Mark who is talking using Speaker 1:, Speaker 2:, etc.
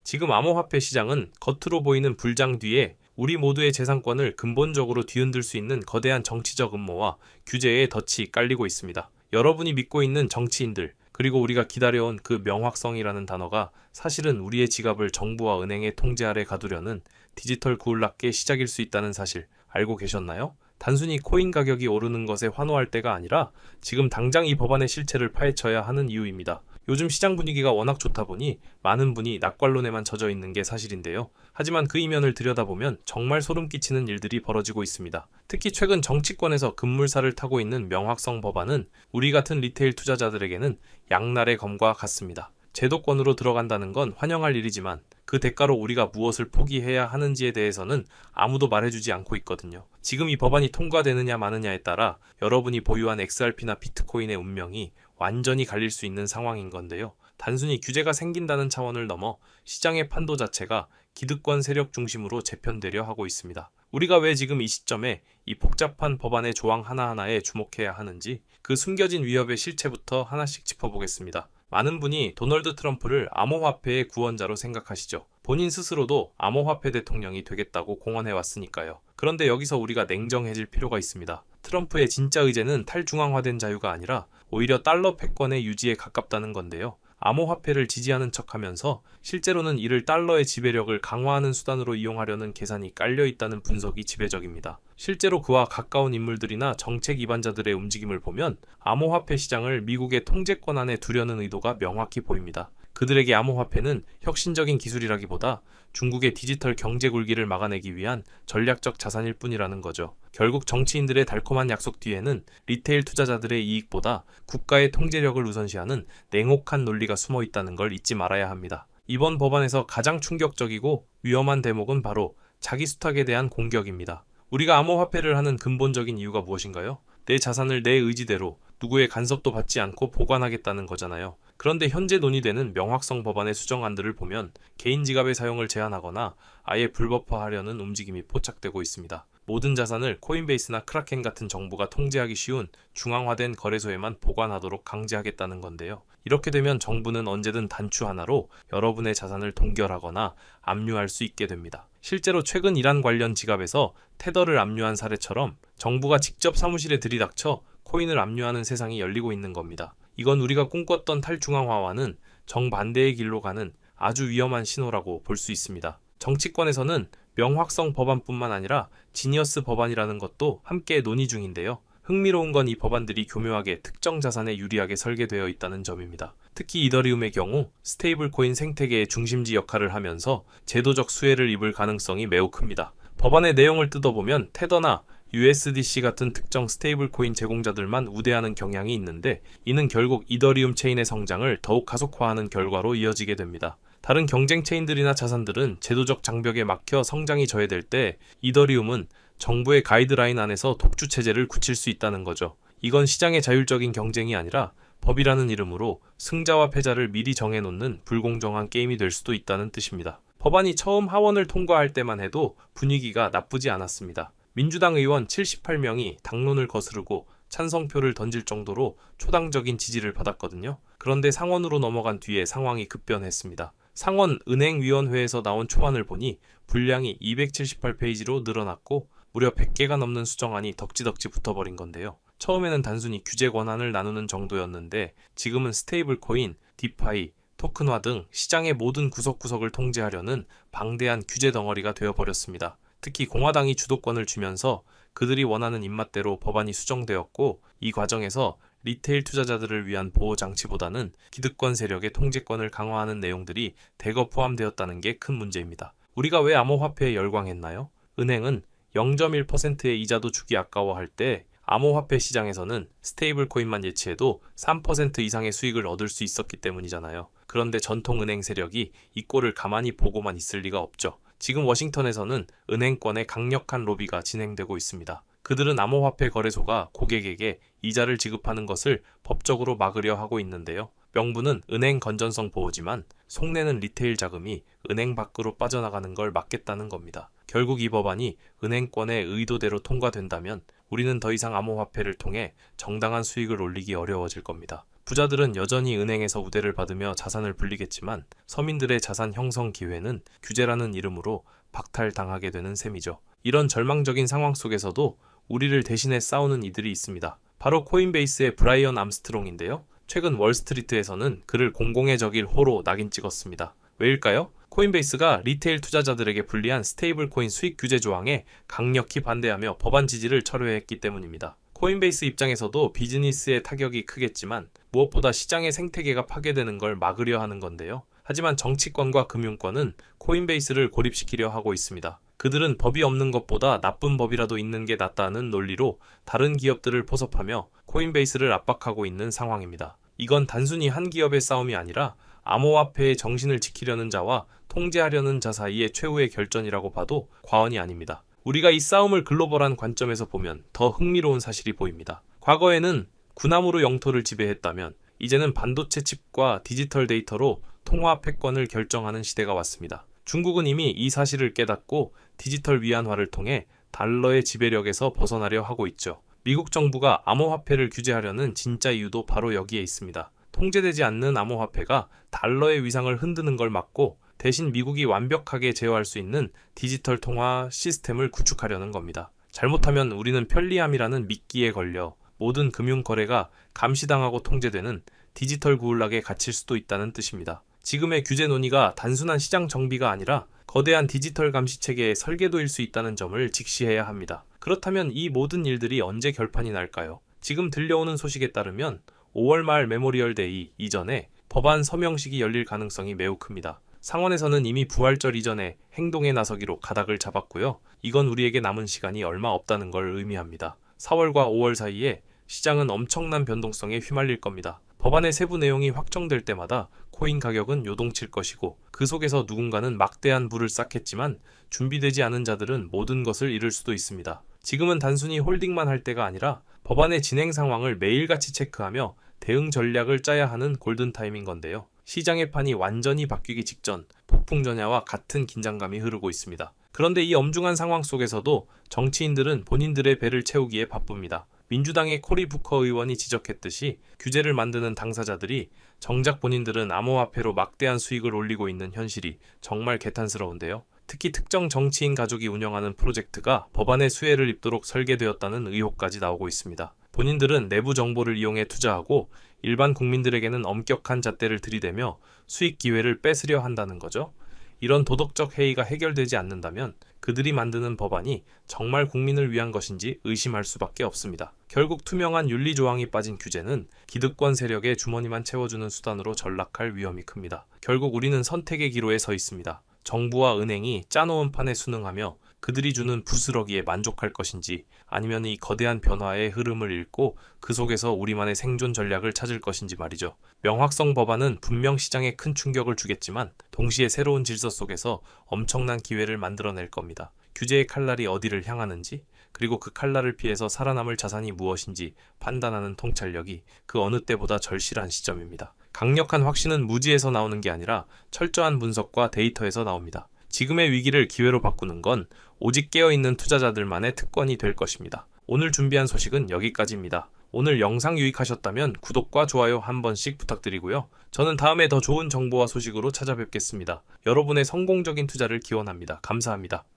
Speaker 1: 지금 암호화폐 시장은 겉으로 보이는 불장 뒤에 우리 모두의 재산권을 근본적으로 뒤흔들 수 있는 거대한 정치적 음모와 규제의 덫이 깔리고 있습니다. 여러분이 믿고 있는 정치인들, 그리고 우리가 기다려온 그 명확성이라는 단어가 사실은 우리의 지갑을 정부와 은행의 통제 아래 가두려는 디지털 구울락의 시작일 수 있다는 사실 알고 계셨나요? 단순히 코인 가격이 오르는 것에 환호할 때가 아니라 지금 당장 이 법안의 실체를 파헤쳐야 하는 이유입니다. 요즘 시장 분위기가 워낙 좋다 보니 많은 분이 낙관론에만 젖어 있는 게 사실인데요. 하지만 그 이면을 들여다보면 정말 소름 끼치는 일들이 벌어지고 있습니다. 특히 최근 정치권에서 급물살을 타고 있는 명확성 법안은 우리 같은 리테일 투자자들에게는 양날의 검과 같습니다. 제도권으로 들어간다는 건 환영할 일이지만 그 대가로 우리가 무엇을 포기해야 하는지에 대해서는 아무도 말해주지 않고 있거든요. 지금 이 법안이 통과되느냐 마느냐에 따라 여러분이 보유한 XRP나 비트코인의 운명이 완전히 갈릴 수 있는 상황인 건데요. 단순히 규제가 생긴다는 차원을 넘어 시장의 판도 자체가 기득권 세력 중심으로 재편되려 하고 있습니다. 우리가 왜 지금 이 시점에 이 복잡한 법안의 조항 하나하나에 주목해야 하는지 그 숨겨진 위협의 실체부터 하나씩 짚어보겠습니다. 많은 분이 도널드 트럼프를 암호화폐의 구원자로 생각하시죠. 본인 스스로도 암호화폐 대통령이 되겠다고 공언해왔으니까요. 그런데 여기서 우리가 냉정해질 필요가 있습니다. 트럼프의 진짜 의제는 탈중앙화된 자유가 아니라 오히려 달러 패권의 유지에 가깝다는 건데요. 암호화폐를 지지하는 척하면서 실제로는 이를 달러의 지배력을 강화하는 수단으로 이용하려는 계산이 깔려있다는 분석이 지배적입니다. 실제로 그와 가까운 인물들이나 정책 이반자들의 움직임을 보면 암호화폐 시장을 미국의 통제권 안에 두려는 의도가 명확히 보입니다. 그들에게 암호화폐는 혁신적인 기술이라기보다 중국의 디지털 경제 굴기를 막아내기 위한 전략적 자산일 뿐이라는 거죠. 결국 정치인들의 달콤한 약속 뒤에는 리테일 투자자들의 이익보다 국가의 통제력을 우선시하는 냉혹한 논리가 숨어 있다는 걸 잊지 말아야 합니다. 이번 법안에서 가장 충격적이고 위험한 대목은 바로 자기 수탁에 대한 공격입니다. 우리가 암호화폐를 하는 근본적인 이유가 무엇인가요? 내 자산을 내 의지대로 누구의 간섭도 받지 않고 보관하겠다는 거잖아요. 그런데 현재 논의되는 명확성 법안의 수정안들을 보면 개인 지갑의 사용을 제한하거나 아예 불법화하려는 움직임이 포착되고 있습니다. 모든 자산을 코인베이스나 크라켄 같은 정부가 통제하기 쉬운 중앙화된 거래소에만 보관하도록 강제하겠다는 건데요. 이렇게 되면 정부는 언제든 단추 하나로 여러분의 자산을 동결하거나 압류할 수 있게 됩니다. 실제로 최근 이란 관련 지갑에서 테더를 압류한 사례처럼 정부가 직접 사무실에 들이닥쳐 코인을 압류하는 세상이 열리고 있는 겁니다. 이건 우리가 꿈꿨던 탈중앙화와는 정반대의 길로 가는 아주 위험한 신호라고 볼 수 있습니다. 정치권에서는 명확성 법안뿐만 아니라 지니어스 법안이라는 것도 함께 논의 중인데요. 흥미로운 건 이 법안들이 교묘하게 특정 자산에 유리하게 설계되어 있다는 점입니다. 특히 이더리움의 경우 스테이블 코인 생태계의 중심지 역할을 하면서 제도적 수혜를 입을 가능성이 매우 큽니다. 법안의 내용을 뜯어보면 테더나 USDC 같은 특정 스테이블 코인 제공자들만 우대하는 경향이 있는데 이는 결국 이더리움 체인의 성장을 더욱 가속화하는 결과로 이어지게 됩니다. 다른 경쟁 체인들이나 자산들은 제도적 장벽에 막혀 성장이 저해될 때 이더리움은 정부의 가이드라인 안에서 독주 체제를 굳힐 수 있다는 거죠. 이건 시장의 자율적인 경쟁이 아니라 법이라는 이름으로 승자와 패자를 미리 정해놓는 불공정한 게임이 될 수도 있다는 뜻입니다. 법안이 처음 하원을 통과할 때만 해도 분위기가 나쁘지 않았습니다. 민주당 의원 78명이 당론을 거스르고 찬성표를 던질 정도로 초당적인 지지를 받았거든요. 그런데 상원으로 넘어간 뒤에 상황이 급변했습니다. 상원 은행위원회에서 나온 초안을 보니 분량이 278페이지로 늘어났고 무려 100개가 넘는 수정안이 덕지덕지 붙어버린 건데요. 처음에는 단순히 규제 권한을 나누는 정도였는데 지금은 스테이블 코인, 디파이, 토큰화 등 시장의 모든 구석구석을 통제하려는 방대한 규제 덩어리가 되어버렸습니다. 특히 공화당이 주도권을 주면서 그들이 원하는 입맛대로 법안이 수정되었고 이 과정에서 리테일 투자자들을 위한 보호장치보다는 기득권 세력의 통제권을 강화하는 내용들이 대거 포함되었다는 게 큰 문제입니다. 우리가 왜 암호화폐에 열광했나요? 은행은 0.1%의 이자도 주기 아까워할 때 암호화폐 시장에서는 스테이블 코인만 예치해도 3% 이상의 수익을 얻을 수 있었기 때문이잖아요. 그런데 전통은행 세력이 이 꼴을 가만히 보고만 있을 리가 없죠. 지금 워싱턴에서는 은행권의 강력한 로비가 진행되고 있습니다. 그들은 암호화폐 거래소가 고객에게 이자를 지급하는 것을 법적으로 막으려 하고 있는데요. 명분은 은행 건전성 보호지만 속내는 리테일 자금이 은행 밖으로 빠져나가는 걸 막겠다는 겁니다. 결국 이 법안이 은행권의 의도대로 통과된다면 우리는 더 이상 암호화폐를 통해 정당한 수익을 올리기 어려워질 겁니다. 부자들은 여전히 은행에서 우대를 받으며 자산을 불리겠지만 서민들의 자산 형성 기회는 규제라는 이름으로 박탈당하게 되는 셈이죠. 이런 절망적인 상황 속에서도 우리를 대신해 싸우는 이들이 있습니다. 바로 코인베이스의 브라이언 암스트롱인데요. 최근 월스트리트에서는 그를 공공의 적일 호로 낙인 찍었습니다. 왜일까요? 코인베이스가 리테일 투자자들에게 불리한 스테이블 코인 수익 규제 조항에 강력히 반대하며 법안 지지를 철회했기 때문입니다. 코인베이스 입장에서도 비즈니스의 타격이 크겠지만 무엇보다 시장의 생태계가 파괴되는 걸 막으려 하는 건데요. 하지만 정치권과 금융권은 코인베이스를 고립시키려 하고 있습니다. 그들은 법이 없는 것보다 나쁜 법이라도 있는 게 낫다는 논리로 다른 기업들을 포섭하며 코인베이스를 압박하고 있는 상황입니다. 이건 단순히 한 기업의 싸움이 아니라 암호화폐의 정신을 지키려는 자와 통제하려는 자 사이의 최후의 결전이라고 봐도 과언이 아닙니다. 우리가 이 싸움을 글로벌한 관점에서 보면 더 흥미로운 사실이 보입니다. 과거에는 군함으로 영토를 지배했다면 이제는 반도체 칩과 디지털 데이터로 통화 패권을 결정하는 시대가 왔습니다. 중국은 이미 이 사실을 깨닫고 디지털 위안화를 통해 달러의 지배력에서 벗어나려 하고 있죠. 미국 정부가 암호화폐를 규제하려는 진짜 이유도 바로 여기에 있습니다. 통제되지 않는 암호화폐가 달러의 위상을 흔드는 걸 막고 대신 미국이 완벽하게 제어할 수 있는 디지털 통화 시스템을 구축하려는 겁니다. 잘못하면 우리는 편리함이라는 미끼에 걸려 모든 금융 거래가 감시당하고 통제되는 디지털 구울락에 갇힐 수도 있다는 뜻입니다. 지금의 규제 논의가 단순한 시장 정비가 아니라 거대한 디지털 감시 체계의 설계도일 수 있다는 점을 직시해야 합니다. 그렇다면 이 모든 일들이 언제 결판이 날까요? 지금 들려오는 소식에 따르면 5월 말 메모리얼 데이 이전에 법안 서명식이 열릴 가능성이 매우 큽니다. 상원에서는 이미 부활절 이전에 행동에 나서기로 가닥을 잡았고요. 이건 우리에게 남은 시간이 얼마 없다는 걸 의미합니다. 4월과 5월 사이에 시장은 엄청난 변동성에 휘말릴 겁니다. 법안의 세부 내용이 확정될 때마다 코인 가격은 요동칠 것이고 그 속에서 누군가는 막대한 부를 쌓겠지만 준비되지 않은 자들은 모든 것을 잃을 수도 있습니다. 지금은 단순히 홀딩만 할 때가 아니라 법안의 진행 상황을 매일같이 체크하며 대응 전략을 짜야 하는 골든타임인 건데요. 시장의 판이 완전히 바뀌기 직전 폭풍전야와 같은 긴장감이 흐르고 있습니다. 그런데 이 엄중한 상황 속에서도 정치인들은 본인들의 배를 채우기에 바쁩니다. 민주당의 코리 부커 의원이 지적했듯이 규제를 만드는 당사자들이 정작 본인들은 암호화폐로 막대한 수익을 올리고 있는 현실이 정말 개탄스러운데요. 특히 특정 정치인 가족이 운영하는 프로젝트가 법안의 수혜를 입도록 설계되었다는 의혹까지 나오고 있습니다. 본인들은 내부 정보를 이용해 투자하고 일반 국민들에게는 엄격한 잣대를 들이대며 수익 기회를 뺏으려 한다는 거죠. 이런 도덕적 해이가 해결되지 않는다면 그들이 만드는 법안이 정말 국민을 위한 것인지 의심할 수밖에 없습니다. 결국 투명한 윤리 조항이 빠진 규제는 기득권 세력의 주머니만 채워주는 수단으로 전락할 위험이 큽니다. 결국 우리는 선택의 기로에 서 있습니다. 정부와 은행이 짜놓은 판에 순응하며 그들이 주는 부스러기에 만족할 것인지 아니면 이 거대한 변화의 흐름을 읽고 그 속에서 우리만의 생존 전략을 찾을 것인지 말이죠. 명확성 법안은 분명 시장에 큰 충격을 주겠지만 동시에 새로운 질서 속에서 엄청난 기회를 만들어낼 겁니다. 규제의 칼날이 어디를 향하는지 그리고 그 칼날을 피해서 살아남을 자산이 무엇인지 판단하는 통찰력이 그 어느 때보다 절실한 시점입니다. 강력한 확신은 무지에서 나오는 게 아니라 철저한 분석과 데이터에서 나옵니다. 지금의 위기를 기회로 바꾸는 건 오직 깨어있는 투자자들만의 특권이 될 것입니다. 오늘 준비한 소식은 여기까지입니다. 오늘 영상 유익하셨다면 구독과 좋아요 한 번씩 부탁드리고요. 저는 다음에 더 좋은 정보와 소식으로 찾아뵙겠습니다. 여러분의 성공적인 투자를 기원합니다. 감사합니다.